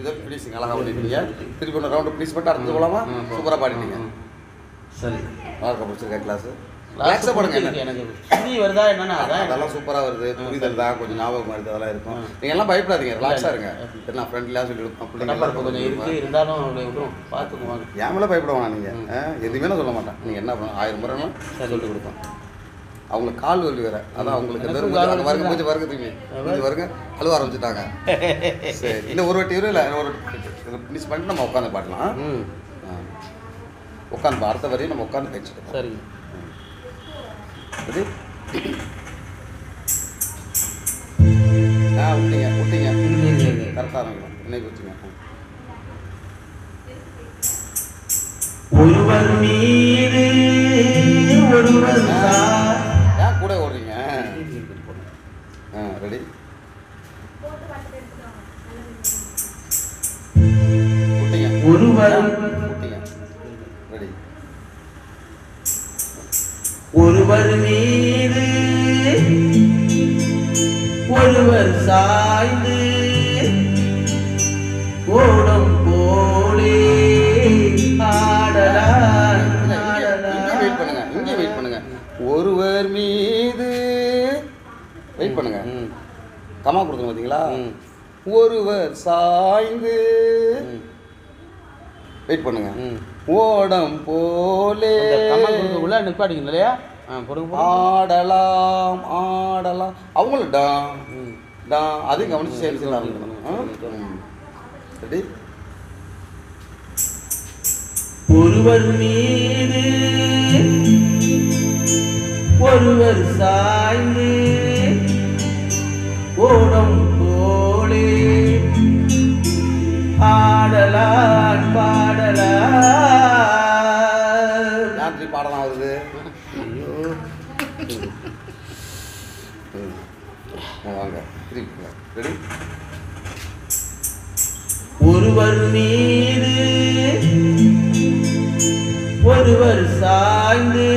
இதோ ஃபினிஷிங் அழகாக பண்ணிட்டீங்க. திருப்பி ஒன்று ரவுண்டு ஃபினிஷ் பண்ணிட்டு அடுத்து போகலாமா? சூப்பராக பாடிட்டீங்க.
சரி
வாழ்க்கை பிடிச்சிருக்கா கிளாஸு ரிலாக்ஸாக பாடுங்க. என்ன
எனக்கு புரி வருதா என்னன்னா
அதெல்லாம் சூப்பராக வருது. புரிதல் தான் கொஞ்சம் ஞாபகம் வருது. அதெல்லாம் இருக்கும். நீங்கள் எல்லாம் பயப்படாதீங்க, ரிலாக்ஸாக இருங்க. சரி நான் ஃப்ரெண்ட்லியாக சொல்லி கொடுப்பேன். பிள்ளைங்க
கொஞ்சம் இருக்குது இருந்தாலும் அப்படியே விட்டுரும் பார்த்துக்குவாங்க.
ஏன் மேலே பயப்படுவாங்க. நீங்கள் எதுவுமே நான் சொல்ல மாட்டேன். நீங்கள் என்ன பண்ணணும் 1000 முறைலாம் சொல்லிட்டு கொடுப்பேன். அவங்களுக்கு கால் வலி வேறு. அதான் அவங்களுக்கு எல்லோரும் வருங்க மூஞ்சி வருங்க திரும்பி மூஞ்சி வருங்க அழுவ ஆரம்பிச்சுட்டாங்க. சரி இன்னும் ஒரு வாட்டி இல்லை ஒரு ஃபினிஷ் பண்ணிட்டு நம்ம உட்காந்து பாடலாம். உட்காந்து அடுத்த வரையும் நம்ம உட்காந்து பேசிட்டு
சரிங்க.
அது விட்டீங்க விட்டீங்க கரெக்டாக ஆரம்பிக்கலாம். இன்னைக்கு வச்சுங்க.
ஒருவர் மீது ஒருவர்
ஏன் கூட ஓடுறீங்க? ரெடி விட்டீங்க
ஒருவர்
விட்டீங்க ரெடி.
ஒருவர் மீது ஒருவர் சாய்ந்து ஓடம் போலே ஆடலாம்
இங்கே வெயிட் பண்ணுங்க. இங்கே வெயிட் பண்ணுங்க. ஒருவர் மீது வெயிட் பண்ணுங்க. கமா கொடுத்துங்க பார்த்தீங்களா? ஒருவர் சாய்ந்து வெயிட் பண்ணுங்க. ஓடம் போலே
கம்மாக்குள்ள நிப்பாட்டிங்க இல்லையா?
ஆடலாம் ஆடலாம். அவங்களும் டான் டான் அதையும் கவனிச்சு சேர்ந்து ஆரம்பிக்கணும். ரெடி
ஒருவர் மீது ஒருவர் சாய்ந்து ஓடம் போலே ஆடலாம் பாடலாம்.
யாத்திரி பாடலாம் வருது. வாங்க திருப்பி ரெடி.
ஒருவர் மீது ஒருவர் சாய்ந்து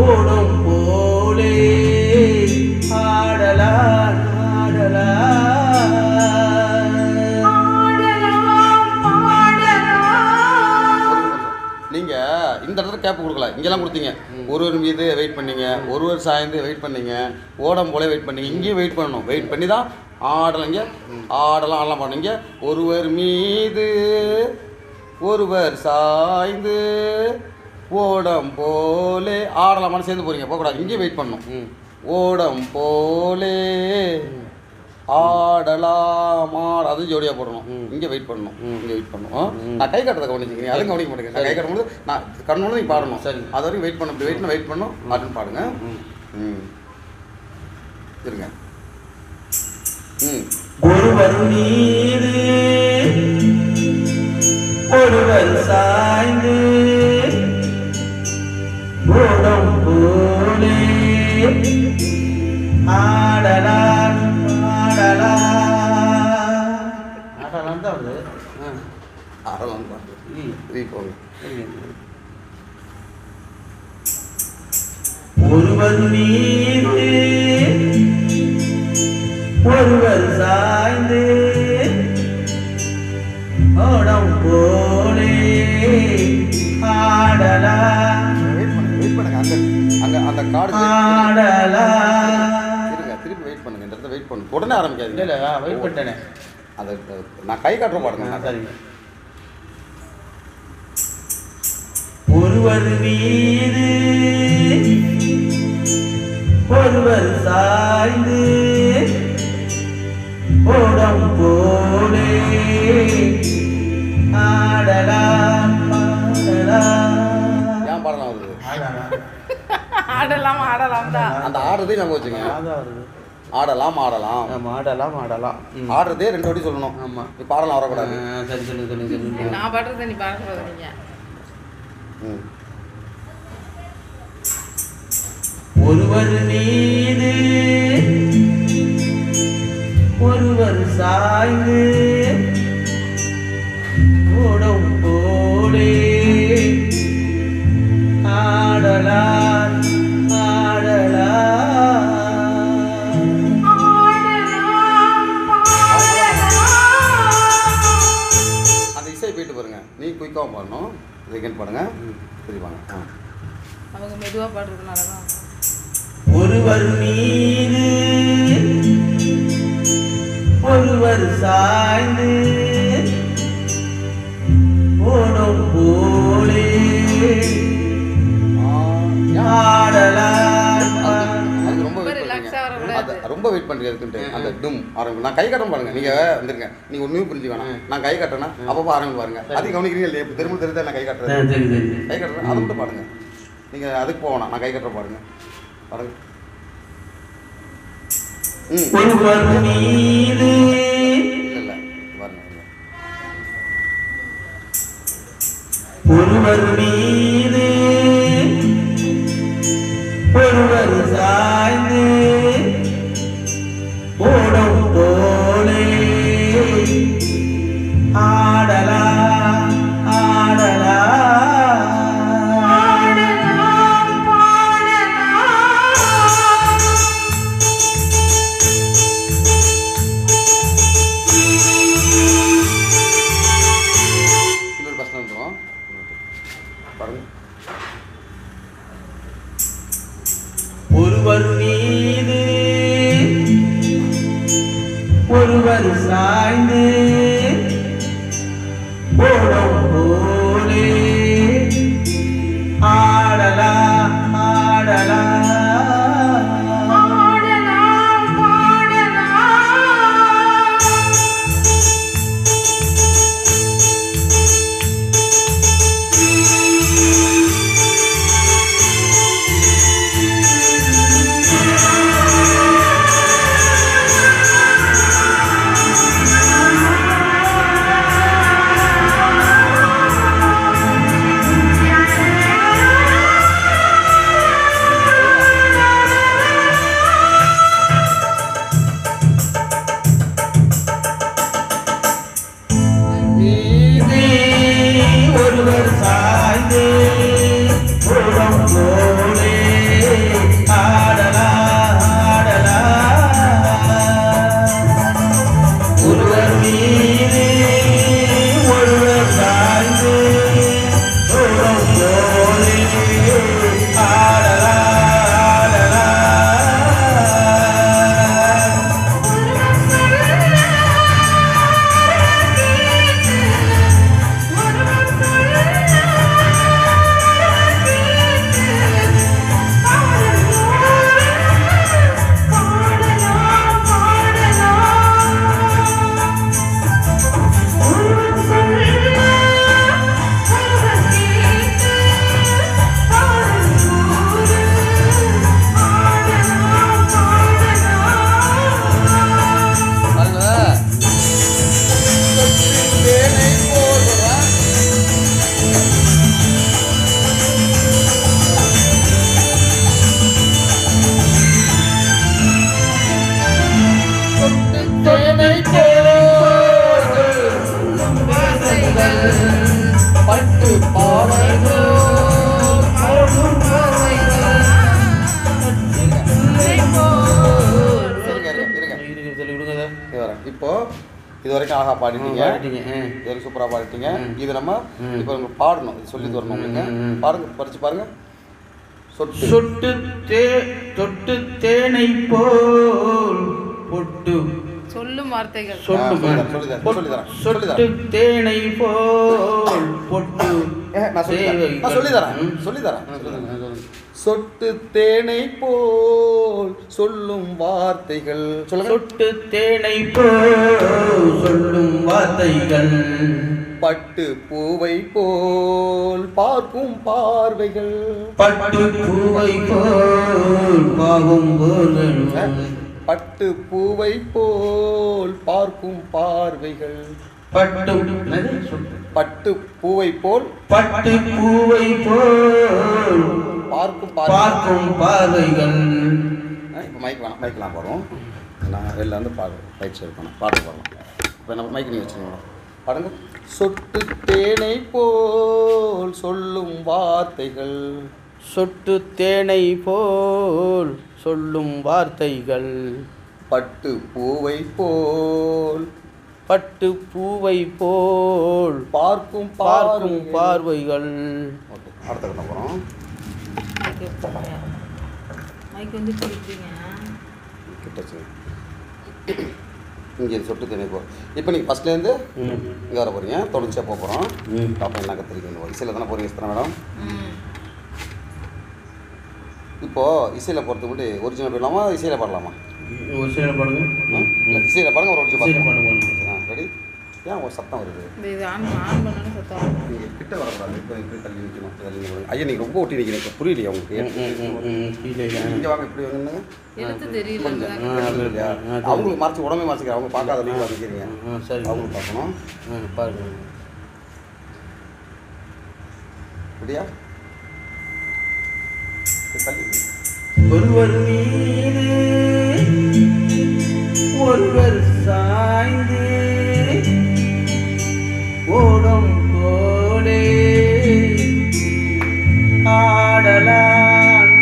ஓடும் போலே ஆடலாம் ஆடலாம்.
நீங்க இந்த இடத்துல கேப் கொடுக்கல. இங்கெல்லாம் கொடுத்தீங்க. ஒருவர் மீது வெயிட் பண்ணீங்க, ஒருவர் சாய்ந்து வெயிட் பண்ணீங்க, ஓடம் போல வெயிட் பண்ணீங்க. இங்கேயும் வெயிட் பண்ணணும். வெயிட் பண்ணி தான் ஆடலைங்க ஆடலாம் ஆடலாம் பண்ணுங்க. ஒருவர் மீது ஒருவர் சாய்ந்து ஓடம் போலே ஆடலாமான்னு சேர்ந்து போகிறீங்க. போகக்கூடாது. இங்கேயும் வெயிட் பண்ணணும். ஓடம் போலே ஆடலாம் அது ஜோடியாக போடணும். இங்கே வெயிட் பண்ணணும். இங்கே வெயிட் பண்ணணும். நான் கை கட்டுறதை கவனிச்சிக்கிறீங்க. அதுவும் கவனிக்க மாட்டேங்க. நான் கை கட்டும்போது நான் கண்ணோட நீங்கள் பாடணும். சரி அது வரைக்கும் வெயிட் பண்ண வெயிட் பண்ணணும். அப்படின்னு பாடுங்க. இருங்க.
ஒருவர் மீது ஒருவர் சாய்ந்து ஓடம் போலே ஆடலாம் ஆடலாம்.
ஆடலாம் தான் வருது.
ஆடலாம் பாடு போங்க.
ஒருவர் மீது ஒருவர் சாய்ந்து ஓடம் போலே ஆடலாம்
வெயிட் பண்ணுங்க. அந்த அந்த கார்டு
ஆடலாம்.
இருங்க. திருப்பி வெயிட் பண்ணுங்க. இந்த இடத்துல வெயிட் பண்ணுங்க. உடனே ஆரம்பிக்காதீங்க.
இல்லை வெயிட் பண்ணிட்டேனே.
அதை நான் கை காட்டுற பாடுங்க.
சரிங்க.
ஒருவர் மீது ஒருவர் சாய்ந்து ஓடம் போலே ஆடலாம் ஆடலாம்.
ஏன் பாடலாம் வருது?
ஆடலாம் ஆடலாம் தான்.
அந்த ஆடுறதே நம்ம வச்சுங்க.
அதான் வருது.
ஆடலாம் ஆடலாம்
ஆடலாம் ஆடலாம்.
ஆடுறதே 2 வாட்டி சொல்லணும்.
ஆமாம்.
நீ பாடலாம் வரக்கூடாது.
சரி சொல்லுங்க சொல்லுங்க சொல்லுங்க.
நான் பாடுறது நீ பாடுறது நீங்க.
ஒருவர் மீது ஒருவர் சாய்ந்து ஓடம் போலே ஆடலாம் ஆடலாம்.
குயிக்காக பாடணும். செகண்ட் பாடுங்க. புரியுவாங்க.
அவங்க மெதுவா பாடுறதுனால தான்
ஒருவர் மீது ஒருவர் சாய்ந்து ஓடும் போலே ஆடலாம்.
அது ரொம்ப
ரொம்ப
வெயிட்
ரிலாக்ஸா
பண்ணுறீங்க.
வரக்கூடாது.
அது ரொம்ப வெயிட் பண்ணுறதுக்குன்ட்டு அந்த டும் ஆரம்பிக்கும். நான் கை கட்டம் பாருங்க. நீங்கள் வந்துருங்க. நீங்கள் ஒன்றுமே புரிஞ்சு வேணாம். நான் கை கட்டுறேன்னா அப்பப்போ ஆரம்பி பாருங்க. அது கவனிக்கிறீங்க இல்லையா? இப்போ திரும்ப தெரிஞ்சா நான் கை கட்டுறேன். கை கட்டுறேன் அதை மட்டும் பாடுங்க. நீங்கள் அதுக்கு போகணும். நான் கை கட்டுற பாடுங்க. பாருங்க.
ஒருவர் மீது
இல்லை பாருங்க.
ஒருவர் மீது ஒருவர் சாய்ந்து ஓடும் போலே ஆடலாம் ஆடலாம்.
இன்னொரு பசங்க வந்துடும். பாருங்க.
ஒருவர் மீது ஒருவர் சாய்ந்து ஓடும் போலே ஆடலாம் ஆடலாம். ஒருவர் சாய்ந்து ஓடும் போலே ஆடலாம் ஆடலாம். ஒருவர் மீது ஒருவர் சாய்ந்து ஓடும் போலே ஆடலாம் ஆடலாம். பட்டு பாவைகள்
இப்போ இது வரைக்கும் அழகா பாடிட்டீங்க. இது வரைக்கும் சூப்பராக பாடிட்டீங்க. இது நம்ம இப்போ உங்களுக்கு பாடணும். இது சொல்லி தரணும் உங்களுக்கு. பாருங்க, படிச்சு பாருங்க.
சொட்டு தேனை போல் பொட்டு
சொல்லும் வார்த்தைகள்
சொட்டு தேனை போல் பொட்டு
நான் சொல்லித்தரேன். சொட்டு தேனை போல் சொல்லும் வார்த்தைகள்.
சொட்டு தேனை போல் சொல்லும் வார்த்தைகள்.
பட்டு பூவை போல் பார்க்கும் பார்வைகள்.
பட்டு பூவை போல் பாகும் போர்கள்.
பட்டு பூவை போல் பார்க்கும் பார்வைகள்.
பட்டு
பட்டு பூவை போல்
பட்டு பூவை போல்
பார்க்கும்
பார்வைகள்.
இப்போ மைக்கெலாம் போகிறோம். நான் வெளில வந்து பயிற்சி இருக்கணும். பாட்டு பாடலாம். இப்போ நம்ம மைக் நீங்கள் வச்சுக்கணும். பாருங்க. சொட்டு தேனை போல் சொல்லும் வார்த்தைகள்.
சொட்டு தேனை போல் சொல்லும் வார்த்தைகள்.
பட்டு பூவை போல்
பட்டு பூவை போல்
பார்க்கும்
பார்க்கும் பார்வைகள்.
ஓகே, அடுத்த கட்ட போகிறோம்.
மைக் வந்து பிடிக்கிறீங்க
கிட்டச்சு இங்கே சொட்டு தண்ணி போ. இப்போ நீங்கள் ஃபஸ்ட்லேருந்து இங்கே வர போகிறீங்க, தொடர்ச்சியாக போக போகிறோம். பாப்பா என்ன கற்றுருக்கீங்க? இசையில் தானே போகிறீங்க சித்தனை மேடம்? இப்போது இசையில் போகிறதுக்கு முன்னாடி ஒரிஜினல் போயிடலாமா, இசையில் பாடலாமா?
ஒரு சைடு பாடுங்க.
இல்லை இசையில் பாருங்க, ஒரு
சைடு
ஒரிஜினல்
பாடுங்க.
ரெடி? ஏன் ஒரு சத்தம் வருது?
இது ஆன் பண்ணணும் சத்தம்.
நீங்கள் கிட்ட வரக்கூடாது, இப்போ இப்படி தள்ளி நிற்கணும், தள்ளி நிற்கணும். ஐயா நீங்கள் ரொம்ப ஒட்டி நிற்கிறீங்க, இப்போ புரியலையா உங்களுக்கு? இங்கே வாங்க, இப்படி வாங்க.
எழுத்து தெரியல.
அவங்களுக்கு மறைச்சி உடம்பே மறைச்சிக்கிறேன், அவங்க பார்க்காத நீங்கள் நிற்கிறீங்க.
சரி,
அவங்களுக்கு பார்க்கணும்.
பாருங்க.
இப்படியா? தள்ளி
ஒருவர் மீது ஒருவர் சாய்ந்து ஓடும் போலே ஆடலாம்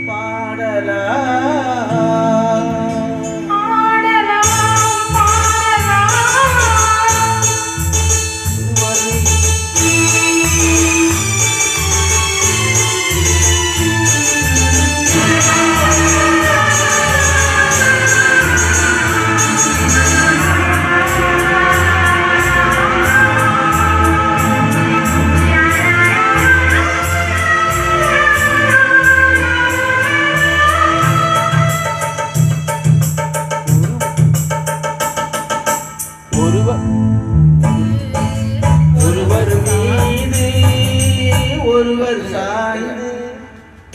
பாடலாம்.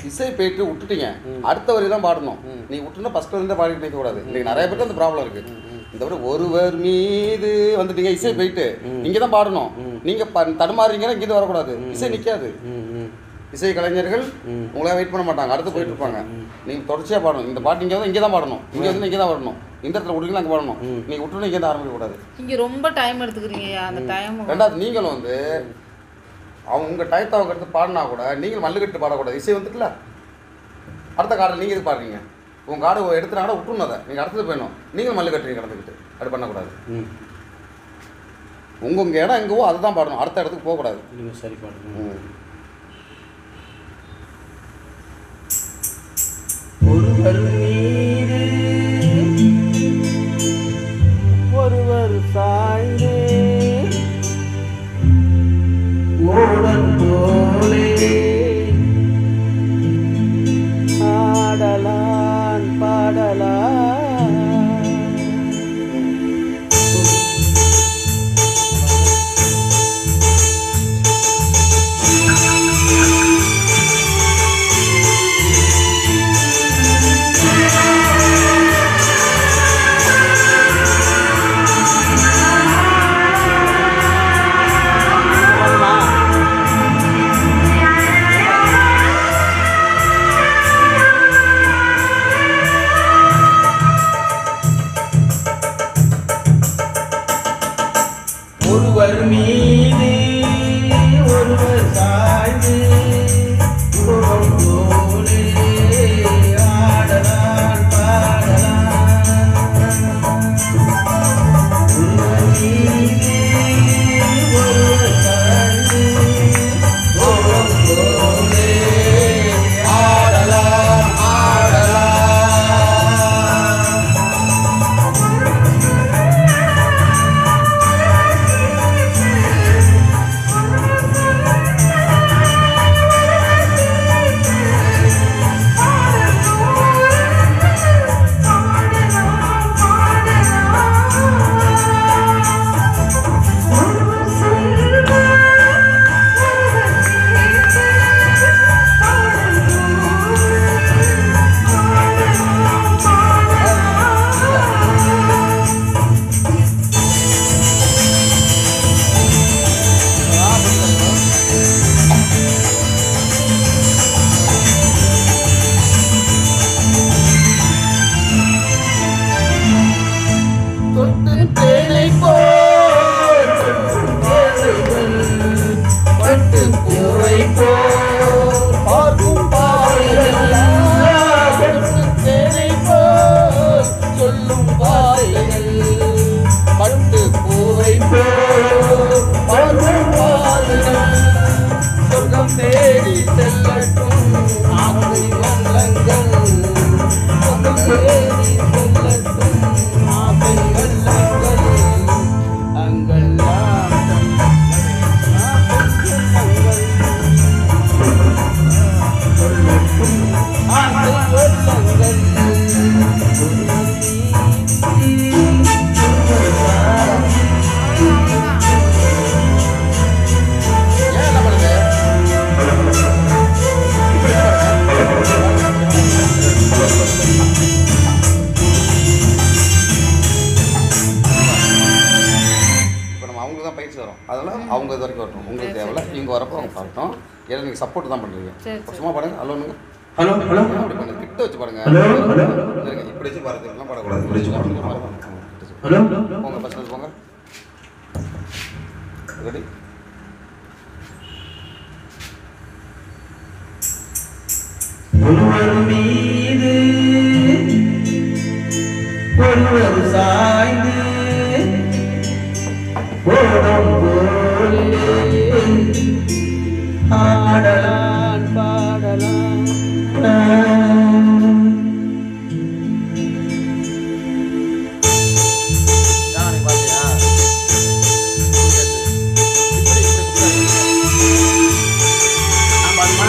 இசை போயிட்டு விட்டுட்டீங்க, அடுத்த வரி தான் பாடணும். நீ விட்டுனா ஃபர்ஸ்ட் வந்து பாடிட்டு நிற்க கூடாது. இன்னைக்கு நிறைய பேருக்கு அந்த ப்ராப்ளம் இருக்கு. இந்த மாதிரி ஒருவர் மீது வந்துட்டீங்க, இசை போயிட்டு இங்கே தான் பாடணும். நீங்க தடுமாறுறீங்கன்னா இங்கே வரக்கூடாது, இசை நிற்காது. இசை கலைஞர்கள் உங்களால் வெயிட் பண்ண மாட்டாங்க, அடுத்து போயிட்டு இருப்பாங்க. நீங்கள் தொடர்ச்சியாக பாடணும். இந்த பாட்டு இங்கே வந்து இங்கே தான் பாடணும், இங்கே வந்து இங்கே தான் வரணும். இந்த இடத்துல விட்டுக்கலாம் அங்கே பாடணும். நீங்கள் விட்டுனா இங்கே தான் ஆரம்பிக்கக்கூடாது.
இங்கே ரொம்ப டைம் எடுத்துக்கிறீங்க அந்த டைம்.
ரெண்டாவது நீங்களும் வந்து அவங்க உங்கள் டயத்தை அவங்க எடுத்து பாடினா கூட நீங்கள் மல்லுக்கட்டு பாடக்கூடாது. இசை வந்துட்டுல அடுத்த கார்டில் நீங்கள் இது பாடுறீங்க, உங்கள் கார்டு எடுத்துனா கூட விட்டுணும். அதை நீங்கள் அடுத்தது போயிடணும். நீங்கள் மல்லு கட்டுறீங்க கடந்துக்கிட்டு, அது பண்ணக்கூடாது. உங்கள் இடம் எங்கேவோ அதை தான் பாடணும், அடுத்த இடத்துக்கு போகக்கூடாது.
நீங்கள் சரி பாடுங்க.
ஒருவர் மீது
ஒருவர் சாய்ந்து
ஓடும் போலே
ஆடலான் பாடலான்.
ஒருவர் மீது ஒருவர் சாய்ந்து ஓடும் போலே ஆடலாம் பாடலாம். ஒருவர் மீது ஒருவர் சாய்ந்து ஓடும் போலே ஆடலாம் ஆடலாம். அவர்கள் பாதங்கள் சொர்க்கம் தேடி செல்லட்டும் ஆசை வல்லங்கள் சொர்க்கம் தேடி செல்லட்டும் ஆசை வல்லங்கள் அங்கெல்லாம் ஆசை வல்லங்கள்
ஏன் என்ன பண்ணுது இப்போ நம்ம அவங்களுக்கு தான் பயிற்சி வரும் அதெல்லாம் அவங்க இது வரைக்கும் வரட்டும் உங்களுக்கு தேவையில்ல இவங்க வரப்போ அவங்க பார்க்கட்டும் ஏன்னா நீங்கள் சப்போர்ட் தான் பண்ணுறீங்க
சரி, சரி.
சும்மா பாருங்க அல்லோனுங்க
ஹலோ ஹலோ
அப்படி பண்ணுங்க கிட்ட வச்சு பாருங்க
ஹலோ ஹலோ
இருங்க, இப்படி வச்சு பாருங்க எல்லாம் பாடக்கூடாது இப்படி வச்சு பாருங்க
ஹலோ
போங்க பர்சனல் போங்க ரெடி
ஒருவர் மீது ஒருவர் சாய்ந்து ஓடம் போலே ஆடலாம்
பாடலாம்
நீ பாத்தியா இப்படி இப்படி குத்தாதீங்க. நான் பாருமா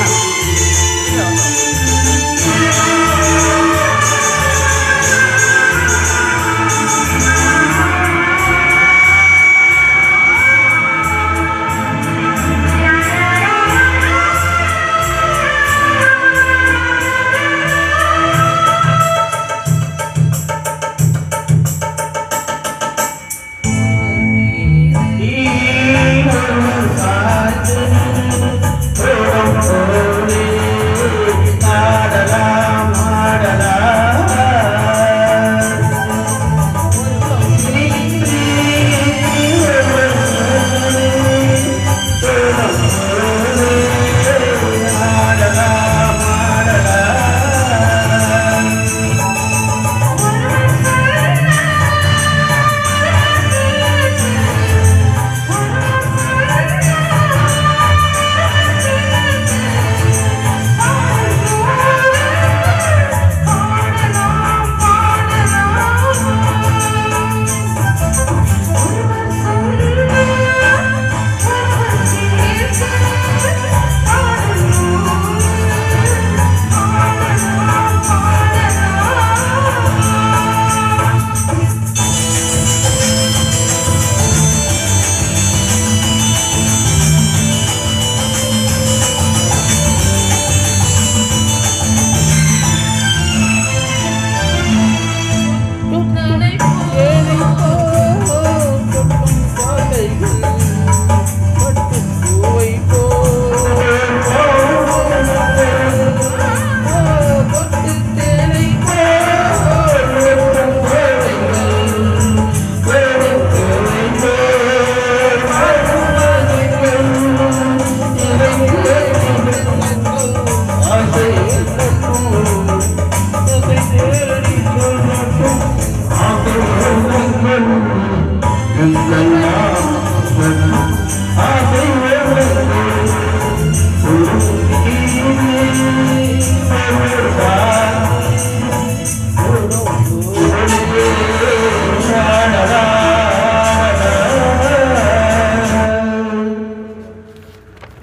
ஆடலாம் ஆடலாம் ஆடலாம் ஆடலாம்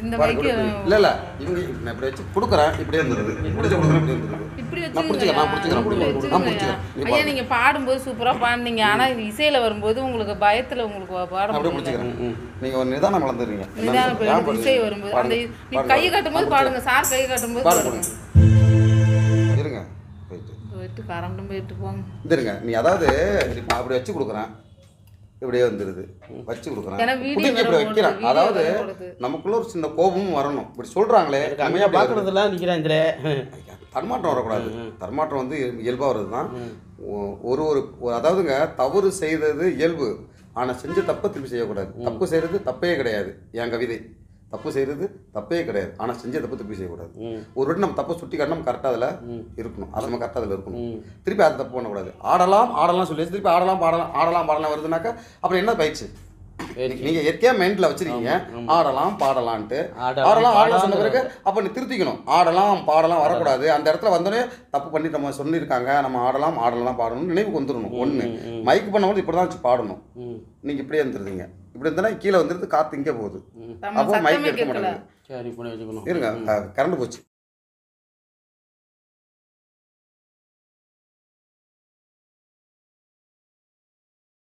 இந்த
பாரு,
மைக்கு
இல்ல இல்ல இவங்க நான் இப்படி வச்சு கொடுக்குறேன் இப்படியே இருந்தது இப்படி வச்சு கொடுக்குறேன் இப்படி இருந்தது
இப்படி
நான் பிடிச்சிக்கிறேன் நான் பிடிச்சிக்கிறேன்
இப்படி
நான்
வச்சுக்கோங்க.
பிடிச்சிக்கிறேன் நீ
ஐயா
பாரு.
நீங்க பாடும்போது சூப்பரா பாடுனீங்க ஆனா இசையில வரும்போது உங்களுக்கு பயத்துல உங்களுக்கு பாட
அப்படியே
முடியல.
பிடிச்சிக்கிறேன் நீங்க ஒரு நிதானம் வளர்ந்துறீங்க
நிதானம் பெறும் இசை வரும்போது அந்த நீ கை காட்டும்போது பாடுங்க சார் கை காட்டும்போது
பாருங்க
பாடுங்க
இருங்க போயிட்டு
போயிட்டு கரண்டும் போயிட்டு போங்க
இது இருங்க நீ அதாவது இப்படி அப்படி வச்சு கொடுக்குறேன் இப்படியே வந்துடுது வச்சு கொடுக்குறேன்
ஏன்னா வீடியோ
புடிங்க இப்படி
வேற
வைக்கிறேன்
ஓடுது,
அதாவது
வீடியோ வேற ஓடுது.
நமக்குள்ள ஒரு சின்ன கோபமும் வரணும் இப்படி சொல்றாங்களே
கம்மியாக பார்க்குறதெல்லாம் நிற்கிறேன் இதில்
தன்மாற்றம் வரக்கூடாது தன்மாற்றம் வந்து இயல்பாக வருது தான் ஒரு ஒரு அதாவதுங்க தவறு செய்தது இயல்பு ஆனால் செஞ்ச தப்பை திருப்பி செய்யக்கூடாது தப்பு செய்கிறது தப்பே கிடையாது என் கவிதை தப்பு செய்கிறது தப்பே கிடையாது ஆனால் செஞ்ச தப்பு திருப்பி செய்யக்கூடாது ஒரு வாட்டி நம்ம தப்பை சுட்டி காட்டினா நம்ம கரெக்டாக அதில் இருக்கணும் அது நம்ம கரெக்டாக அதில் இருக்கணும் திருப்பி அதை தப்பு பண்ணக்கூடாது ஆடலாம் ஆடலாம் சொல்லி திருப்பி ஆடலாம் பாடலாம் ஆடலாம் பாடலாம் வருதுனாக்கா அப்புறம் என்ன பயிற்சி நீங்கள் இயற்கையாக மைண்டில் வச்சுருக்கீங்க ஆடலாம் பாடலான்ட்டு.
ஆடலாம்,
ஆடலாம் சொன்ன பிறகு அப்போ நீ திருத்திக்கணும். ஆடலாம் பாடலாம் வரக்கூடாது. அந்த இடத்துல வந்தோடனே தப்பு பண்ணி நம்ம சொல்லியிருக்காங்க, நம்ம ஆடலாம் பாடலாம் நினைவுக்கு வந்துடணும். ஒன்று மைக் பண்ணும்போது இப்படி தான் வச்சு பாடணும். நீங்கள் இப்படியே வந்துருந்தீங்க, இப்படி இருந்தால் கீழே வந்துடுது, காற்று இங்கே போகுது, அப்போ மைக் எடுக்க மாட்டேங்குது.
சரி பண்ணி வச்சுக்கணும்.
இருங்க, கரண்ட் போச்சு.